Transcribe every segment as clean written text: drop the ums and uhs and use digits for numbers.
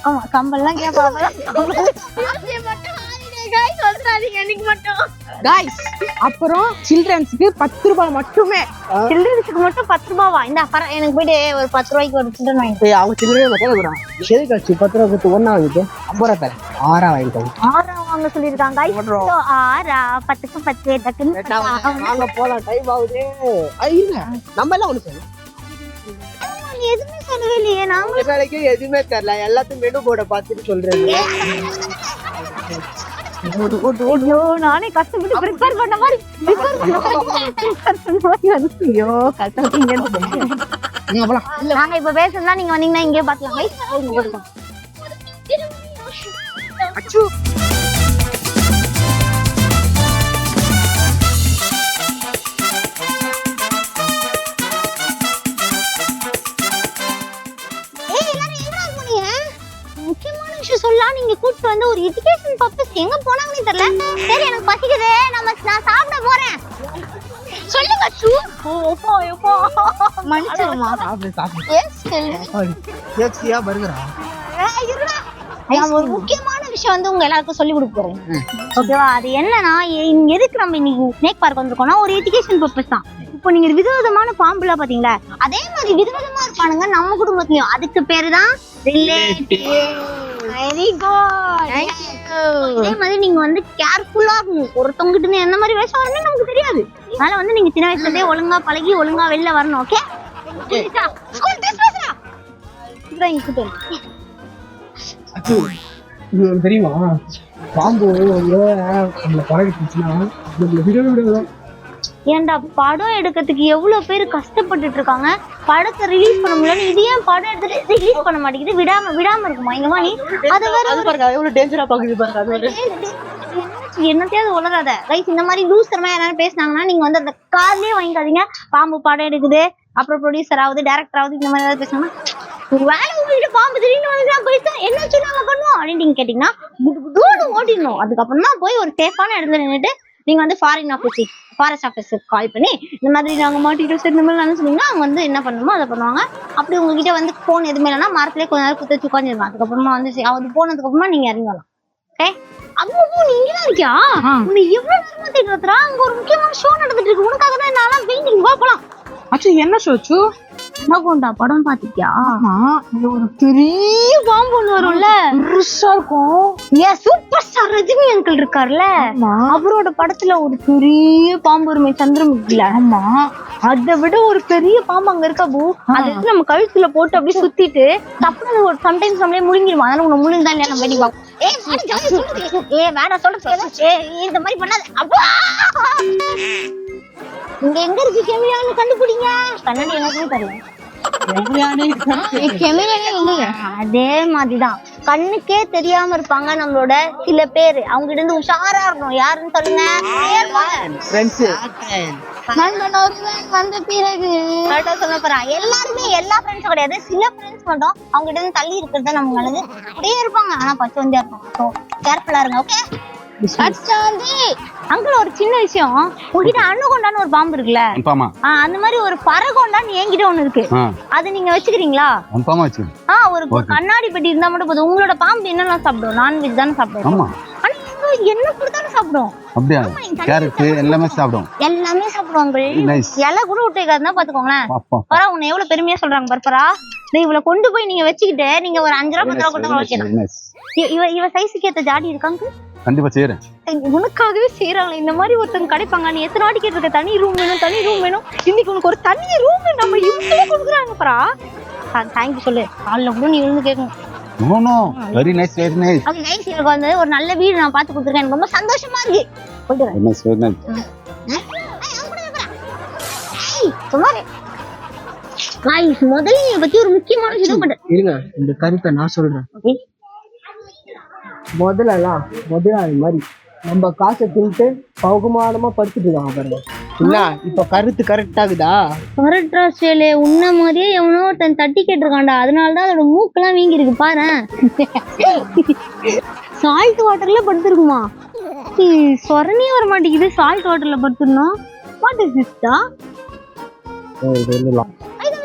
ஆமா கம்பல்லாம் கேட்பாங்க. அப்புறம் சில்ட்ரன்ஸ்க்கு 10 ரூபாய் மட்டுமே. சில்ட்ரன்ஸ்க்கு மட்டும் 10 ரூபாவா? இந்த எனக்கு போயிட்டு ஒரு 10 ரூபாய்க்கு ஒரு சில்ட்ரன் வாங்கி. அவங்க சில்லறையே கேட்கறான். சரி கட்சி 10 ரூபாய் கொடுத்து ஒன்னா வாங்கிட்டு 50 ரூபாய் தரேன். 6 வாங்கிக்கோங்க. 6 வாங்க சொல்லிருக்காங்க. 6 10க்கு 10 டக்குன்னு வாங்க போலாம். டைம் ஆகுது. இல்ல நம்ம எல்லாம் ஒண்ணு சொல்லு. எதுவுமே சொல்லவே இல்லையே. நாங்க எதுவுமே தெரியல. எல்லாத்தையும் மெனு போர்டை பார்த்துட்டு சொல்றேன். நானே கஷ்டப்பட்டு ப்ரிப்பேர் பண்ண மாதிரி ஐயோ கஷ்டப்பட்டீங்க. நாங்க இப்ப பேசணும்னா நீங்க வந்தீங்கன்னா இங்கே பாத்துக்கலாம். முக்கியமான விஷயம் சொல்லலாம். நீங்க கூப்பிட்டு வந்து ஒரு எஜுகேஷன் பர்பஸ் எங்க போனாங்கன்னு தெரியல. சரி எனக்கு பசிக்குது, நான் சாப்பிட போறேன். சொல்லுங்க சு. ஓப்போ ஓப்போ மன்னிச்சிருமா. எஸ் கேக்சியா பர்கரா? ஒரு முக்கியமான விஷயம் வந்து உங்க எல்லாருக்கும் சொல்லி கொடுக்க போறேன். ஓகேவா? அது என்னன்னா எதுக்கு நம்ம இன்னைக்கு ஸ்னேக் பார்க் வந்திருக்கோம்னா ஒரு எஜுகேஷன் பர்பஸ் தான். இப்போ நீங்க விதவிதமான பாம்புலாம் பாத்தீங்களா, அதே மாதிரி விதவிதமா இருப்பானுங்க நம்ம குடும்பத்திலயும். அதுக்கு பேரு தான் ரிலேட்டிவ். Very good. அதே மாதிரி நீங்க வந்து கேர்ஃபுல்லா இருக்கணும். ஒருத்தவங்க கிட்ட என்ன மாதிரி வேஷம் வரணும்னு நமக்கு தெரியாது. அதனால வந்து நீங்க சின்ன வயசுல இருந்தே ஒழுங்கா பழகி ஒழுங்கா வெளில வரணும். ஓகே? ஸ்கூல் ட்ரெஸ் பேசுறா. இதான் இங்க கூட்டு. தெரியுமா பாம்பு நம்மள பழகிடுச்சுன்னா ஏன்டா படம் எடுக்கிறதுக்கு எவ்வளவு பேர் கஷ்டப்பட்டுட்டு இருக்காங்க. படத்தை ரிலீஸ் பண்ண முடியல. இது ஏன் படம் எடுத்துட்டு ரிலீஸ் பண்ண மாட்டேங்குது? விடாம இருக்குமா இந்த மாதிரி? அது வேற பாருங்க எவ்வளவு டேஞ்சரா பாக்குது பாருங்க. என்னத்தையாவது உலகாத ரைஸ். இந்த மாதிரி லூஸ் தரமா யாராவது பேசினாங்கன்னா நீங்க வந்து அந்த கார்லயே வாங்கிக்காதீங்க. பாம்பு படம் எடுக்குது, அப்புறம் ப்ரொடியூசர் ஆகுது, டைரக்டர் ஆகுது, இந்த மாதிரி ஏதாவது பேசினாங்கன்னா ஒரு வேலை உங்ககிட்ட பாம்பு திடீர்னு வந்து போயிட்டு என்ன சொன்னாங்க பண்ணுவோம் அப்படின்னு நீங்க கேட்டீங்கன்னா ஓடிடணும். அதுக்கப்புறம் தான் போய் ஒரு சேஃபான இடத்துல நின்றுட்டு நீங்க வந்து ஃபாரஸ்ட் ஆஃபீஸருக்கு கால் பண்ணி இந்த மாதிரி நாங்க மாட்டிட்டோம் சார் இந்த மாதிரி நான் சொன்னீங்கன்னா அவங்க வந்து என்ன பண்ணணுமோ அதை பண்ணுவாங்க. அப்படி உங்ககிட்ட வந்து போன் எதுவுமே இல்லைன்னா மரத்துலேயே கொஞ்ச நேரம் குத்தி உட்காந்துருவாங்க. அதுக்கப்புறமா வந்து அது போனதுக்கு அப்புறமா நீங்க இறங்கி வரலாம். ஓகே? அப்போ நீ இங்கதான் இருக்கியா? உன்னை எவ்வளவு நேரமா தேடி வரா? அங்க ஒரு முக்கியமான ஷோ நடந்துட்டு இருக்கு. உனக்காக தான் நான்லாம் பெயிண்டிங் போகலாம். அச்சு என்ன ஷோச்சு? அனகோண்டா படம் பாத்திருக்கியா? ஒரு பெரிய பாம்பு ஒண்ணு வரும்ல, பெருசா இருக்கும். ஏன் சூப்பர் ஸ்டார் ரஜினி அங்கிள் இருக்காருல்ல, அவரோட படத்துல ஒரு பெரிய பாம்பு வருமே சந்திரமுகில. ஆமா, அதை விட ஒரு பெரிய பாம்பு அங்க இருக்கா பூ. அதை எடுத்து நம்ம கழுத்துல போட்டு அப்படியே சுத்திட்டு தப்புன்னு ஒரு சம்டைம்ஸ் நம்மளே முழுங்கிடுவோம். அதனால உன்னை முழுங்கதான் இல்லையா நம்ம வேடி பார்ப்போம். வேணா சொல்ல இந்த மாதிரி பண்ணாது. அப்பா இங்க எங்க இருக்கு கெமியான்னு கண்டுபிடிங்க. கண்ணாடி எனக்குமே தெரியல. அதே மாதிரிதான் கண்ணுக்கே தெரியாம இருப்பாங்க நம்மளோட சில பேரு. அவங்க கிட்ட இருந்து உஷாரா இருக்கணும். யாருன்னு சொல்லுங்க? வந்த பிறகு சொன்ன போறா. எல்லாருமே எல்லா ஃப்ரெண்ட்ஸும் கிடையாது, சில ஃப்ரெண்ட்ஸ் மட்டும் அவங்க கிட்ட இருந்து தள்ளி இருக்கிறது நம்ம நல்லது. அப்படியே இருப்பாங்க, ஆனா பச்சை வந்தியா இருப்பாங்க. ஸோ கேர்ஃபுல்லா இருங்க. ஓகே? அங்கிள் ஒரு சின்ன விஷயம், உங்ககிட்ட அணுகொண்டான்னு ஒரு பாம்பு இருக்குல்ல, அந்த மாதிரி ஒரு பறகொண்டான்னு என்கிட்ட ஒண்ணு இருக்கு. அது நீங்க வச்சுக்கிறீங்களா? ஒரு கண்ணாடி பெட்டி இருந்தா மட்டும் போதும். உங்களோட பாம்பு என்னெல்லாம் சாப்பிடும்? நான்வெஜ் தானே சாப்பிடும். ஆனா என்ன கொடுத்தாலும் சாப்பிடும். எல்லாமே சாப்பிடுவாங்க. இலை கூட விட்டுக்காதுன்னா பாத்துக்கோங்களேன். பரா உன்னை எவ்வளவு பெருமையா சொல்றாங்க பரப்பரா. இவளை கொண்டு போய் நீங்க வச்சுக்கிட்டு நீங்க ஒரு 5 ரூபா 10 ரூபா கொடுத்தா வைக்கணும். இவ சைஸுக்கு ஏத்த ஜாடி இருக்காங்க. கண்டிப்பா செய்யறேன். உனக்காகவே செய்யறாங்க. இந்த மாதிரி ஒருத்தங்க கிடைப்பாங்க. நீ எத்தனை வாட்டி கேட்டிருக்க தனி ரூம் வேணும். இன்னைக்கு உனக்கு ஒரு தனி ரூம் நம்ம இவங்களே கொடுக்குறாங்க பரா. தேங்க்யூ சொல்லு. காலைல கூட நீ இருந்து கேட்கணும். Very nice. ஓகே கைஸ், எனக்கு வந்து ஒரு நல்ல வீடு நான் பார்த்து கொடுத்துருக்கேன். எனக்கு ரொம்ப சந்தோஷமா இருக்கு. முதல்ல இதை பத்தி ஒரு முக்கியமான விஷயம் இருங்க, இந்த கருத்தை நான் சொல்றேன். முதலாளி மாதிரி நம்ம காசை தின்ட்டு பகுமானமா படுத்துட்டு இருக்காங்க பாருங்க. என்ன இப்ப கருத்து கரெக்டாகுதா? கரெக்டா ஸ்டேலே. உன்ன மாதிரியே எவனோ ஒருத்தன் தட்டி கேட்டிருக்கான்டா. அதனாலதான் அதோட மூக்கெல்லாம் வீங்கி இருக்கு பாரு. சால்ட் வாட்டர்ல படுத்துருக்குமா? சொரணியே வர மாட்டேங்குது. சால்ட் வாட்டர்ல படுத்துடணும். வாட் இஸ் திஸ் டா?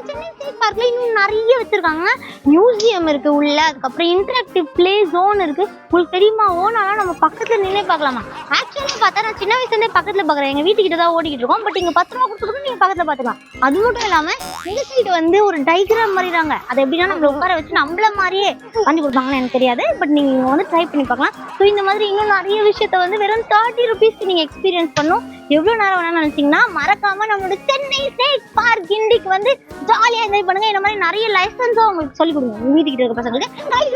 சென்னை ஸ்டேட் பார்க்ல இன்னும் நிறைய வச்சிருக்காங்க. மியூசியம் இருக்கு உள்ள, அதுக்கப்புறம் இன்டராக்டிவ் பிளே ஜோன் இருக்கு. உங்களுக்கு தெரியுமா, ஓனாலாம் நம்ம பக்கத்துல நின்னே பார்க்கலாமா? ஆக்சுவலி பார்த்தா நான் சின்ன வயசுல இருந்தே பக்கத்துல பாக்குறேன். எங்க வீட்டுக்கிட்ட தான் ஓடிக்கிட்டு இருக்கோம். பட் இங்க 10 ரூபா கொடுத்துட்டு நீங்க பக்கத்துல பாத்துக்கலாம். அது மட்டும் இல்லாம இந்த சைடு வந்து ஒரு டைகிராம் மாதிரிறாங்க. அது எப்படின்னா நம்மள உட்கார வச்சு நம்மள மாதிரியே பண்ணி கொடுப்பாங்கன்னு எனக்கு தெரியாது. பட் நீங்க இங்க வந்து ட்ரை பண்ணி பார்க்கலாம். ஸோ இந்த மாதிரி இன்னும் நிறைய விஷயத்த வந்து வெறும் 30 ரூபீஸ்க்கு நீங்க எக்ஸ்பீரியன்ஸ் பண்ணும். எவ்வளவு நேரம் வேணாம்னு நினைச்சீங்கன்னா மறக்காம நம்மளோட சென்னை ஸ்டேட் பார்க் கிண்டிக்கு வந்து ஜாலியா என்ஜாய் பண்ணுங்க. இந்த மாதிரி நிறைய லைசன்ஸும் உங்களுக்கு சொல்லி கொடுங்க உங்க வீட்டுக்கிட்ட இருக்க பசங்களுக்கு.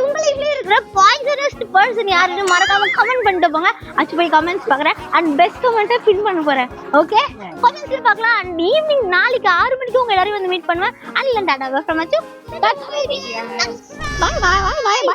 உங்களை இருக்கிற பாய்சனஸ்ட் பர்சன் யாருன்னு மறக்காம கமெண்ட் பண்ணிட்டு போங்க. அச்சு போய் கமெண்ட்ஸ் பாக்குறேன் அண்ட் பெஸ்ட் கமெண்ட்டை பின் பண்ண போறேன். ஓகே, கமெண்ட்ஸ்ல பார்க்கலாம். அண்ட் ஈவினிங் நாளைக்கு 6 மணிக்கு உங்க எல்லாரையும் வந்து மீட் பண்ணுவேன். And tata from Achu. Bye bye bye by.